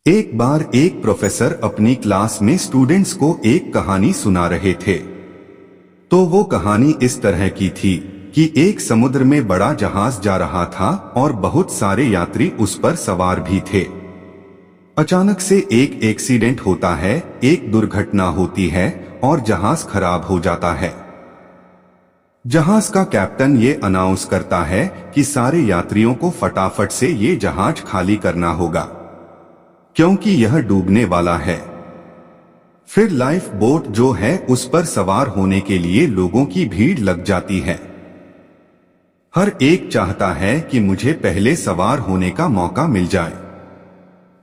एक बार एक प्रोफेसर अपनी क्लास में स्टूडेंट्स को एक कहानी सुना रहे थे। तो वो कहानी इस तरह की थी कि एक समुद्र में बड़ा जहाज जा रहा था और बहुत सारे यात्री उस पर सवार भी थे। अचानक से एक एक्सीडेंट होता है, एक दुर्घटना होती है और जहाज खराब हो जाता है। जहाज का कैप्टन ये अनाउंस करता है कि सारे यात्रियों को फटाफट से ये जहाज खाली करना होगा क्योंकि यह डूबने वाला है। फिर लाइफ बोट जो है उस पर सवार होने के लिए लोगों की भीड़ लग जाती है। हर एक चाहता है कि मुझे पहले सवार होने का मौका मिल जाए।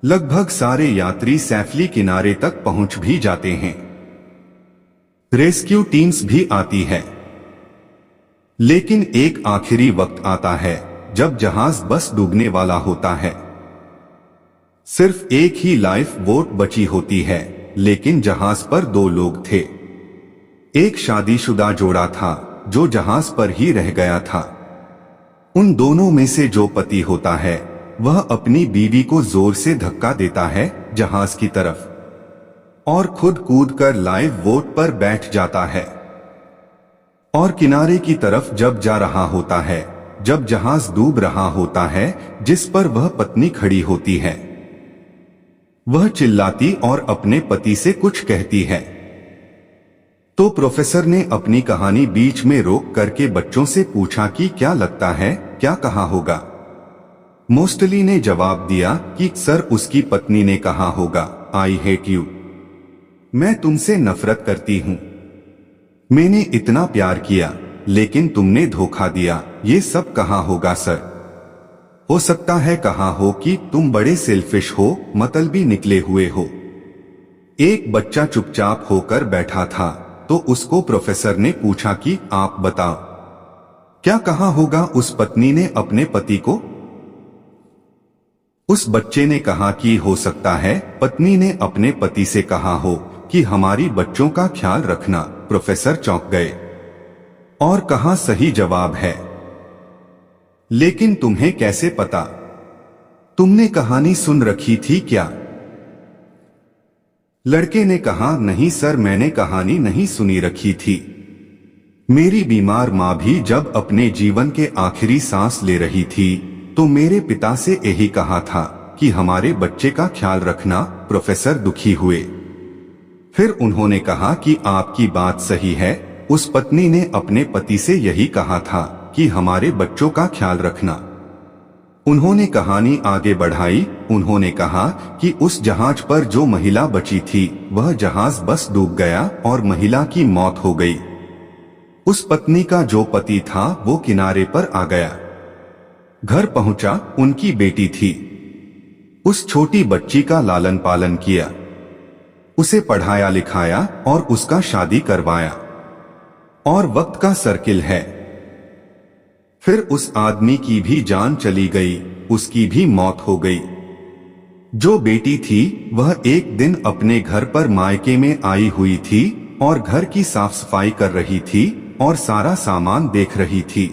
लगभग सारे यात्री सेफली किनारे तक पहुंच भी जाते हैं। रेस्क्यू टीम्स भी आती है। लेकिन एक आखिरी वक्त आता है जब जहाज बस डूबने वाला होता है। सिर्फ एक ही लाइफ बोट बची होती है, लेकिन जहाज पर 2 लोग थे। एक शादीशुदा जोड़ा था जो जहाज पर ही रह गया था। उन दोनों में से जो पति होता है वह अपनी बीवी को जोर से धक्का देता है जहाज की तरफ और खुद कूदकर लाइफ बोट पर बैठ जाता है और किनारे की तरफ जब जा रहा होता है, जब जहाज डूब रहा होता है जिस पर वह पत्नी खड़ी होती है, वह चिल्लाती और अपने पति से कुछ कहती है। तो प्रोफेसर ने अपनी कहानी बीच में रोक करके बच्चों से पूछा कि क्या लगता है क्या कहा होगा। मोस्टली ने जवाब दिया कि सर उसकी पत्नी ने कहा होगा आई हेट यू, मैं तुमसे नफरत करती हूं। मैंने इतना प्यार किया लेकिन तुमने धोखा दिया, ये सब कहा होगा सर। हो सकता है कहा हो कि तुम बड़े सेल्फिश हो, मतलबी निकले हुए हो। एक बच्चा चुपचाप होकर बैठा था तो उसको प्रोफेसर ने पूछा कि आप बताओ क्या कहा होगा उस पत्नी ने अपने पति को। उस बच्चे ने कहा कि हो सकता है पत्नी ने अपने पति से कहा हो कि हमारी बच्चों का ख्याल रखना। प्रोफेसर चौंक गए और कहा सही जवाब है, लेकिन तुम्हें कैसे पता? तुमने कहानी सुन रखी थी क्या? लड़के ने कहा नहीं सर, मैंने कहानी नहीं सुनी रखी थी। मेरी बीमार माँ भी जब अपने जीवन के आखिरी सांस ले रही थी तो मेरे पिता से यही कहा था कि हमारे बच्चे का ख्याल रखना। प्रोफेसर दुखी हुए। फिर उन्होंने कहा कि आपकी बात सही है, उस पत्नी ने अपने पति से यही कहा था कि हमारे बच्चों का ख्याल रखना। उन्होंने कहानी आगे बढ़ाई। उन्होंने कहा कि उस जहाज पर जो महिला बची थी वह जहाज बस डूब गया और महिला की मौत हो गई। उस पत्नी का जो पति था वो किनारे पर आ गया। घर पहुंचा, उनकी बेटी थी। उस छोटी बच्ची का लालन पालन किया, उसे पढ़ाया लिखाया और उसका शादी करवाया। और वक्त का सर्किल है। फिर उस आदमी की भी जान चली गई, उसकी भी मौत हो गई। जो बेटी थी वह एक दिन अपने घर पर मायके में आई हुई थी और घर की साफ सफाई कर रही थी और सारा सामान देख रही थी।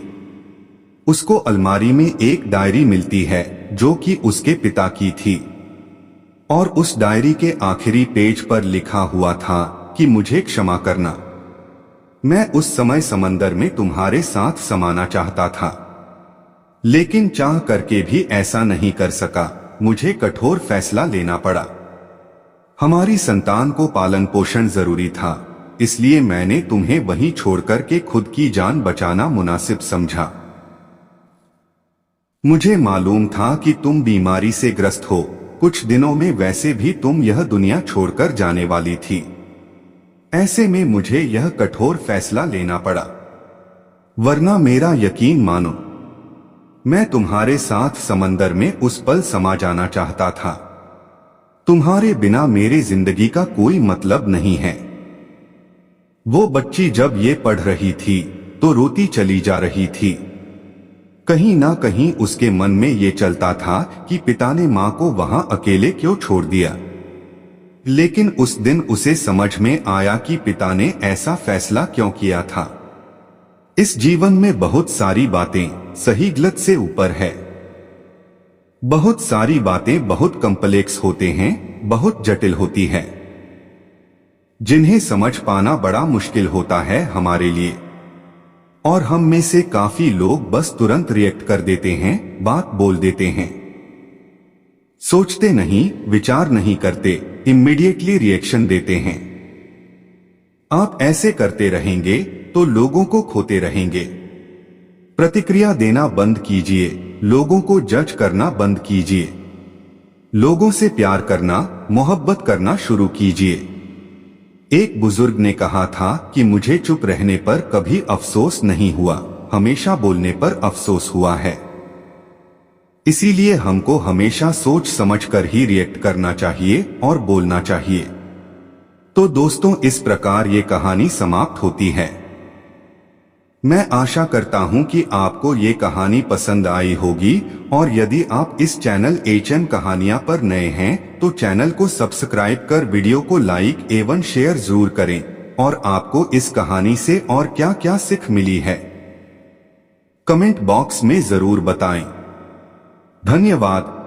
उसको अलमारी में एक डायरी मिलती है जो कि उसके पिता की थी और उस डायरी के आखिरी पेज पर लिखा हुआ था कि मुझे क्षमा करना, मैं उस समय समंदर में तुम्हारे साथ समाना चाहता था लेकिन चाह करके भी ऐसा नहीं कर सका। मुझे कठोर फैसला लेना पड़ा। हमारी संतान को पालन पोषण जरूरी था, इसलिए मैंने तुम्हें वहीं छोड़कर के खुद की जान बचाना मुनासिब समझा। मुझे मालूम था कि तुम बीमारी से ग्रस्त हो, कुछ दिनों में वैसे भी तुम यह दुनिया छोड़कर जाने वाली थी। ऐसे में मुझे यह कठोर फैसला लेना पड़ा, वरना मेरा यकीन मानो मैं तुम्हारे साथ समंदर में उस पल समा जाना चाहता था। तुम्हारे बिना मेरे जिंदगी का कोई मतलब नहीं है। वो बच्ची जब ये पढ़ रही थी तो रोती चली जा रही थी। कहीं ना कहीं उसके मन में ये चलता था कि पिता ने मां को वहां अकेले क्यों छोड़ दिया। लेकिन उस दिन उसे समझ में आया कि पिता ने ऐसा फैसला क्यों किया था। इस जीवन में बहुत सारी बातें सही गलत से ऊपर है। बहुत सारी बातें बहुत कॉम्प्लेक्स होते हैं, बहुत जटिल होती है, जिन्हें समझ पाना बड़ा मुश्किल होता है हमारे लिए। और हम में से काफी लोग बस तुरंत रिएक्ट कर देते हैं, बात बोल देते हैं, सोचते नहीं, विचार नहीं करते, इमीडिएटली रिएक्शन देते हैं। आप ऐसे करते रहेंगे तो लोगों को खोते रहेंगे। प्रतिक्रिया देना बंद कीजिए, लोगों को जज करना बंद कीजिए, लोगों से प्यार करना, मोहब्बत करना शुरू कीजिए। एक बुजुर्ग ने कहा था कि मुझे चुप रहने पर कभी अफसोस नहीं हुआ, हमेशा बोलने पर अफसोस हुआ है। इसीलिए हमको हमेशा सोच समझकर ही रिएक्ट करना चाहिए और बोलना चाहिए। तो दोस्तों, इस प्रकार ये कहानी समाप्त होती है। मैं आशा करता हूं कि आपको ये कहानी पसंद आई होगी, और यदि आप इस चैनल HN कहानियां पर नए हैं तो चैनल को सब्सक्राइब कर वीडियो को लाइक एवं शेयर जरूर करें। और आपको इस कहानी से और क्या क्या सीख मिली है, कमेंट बॉक्स में जरूर बताएं। धन्यवाद।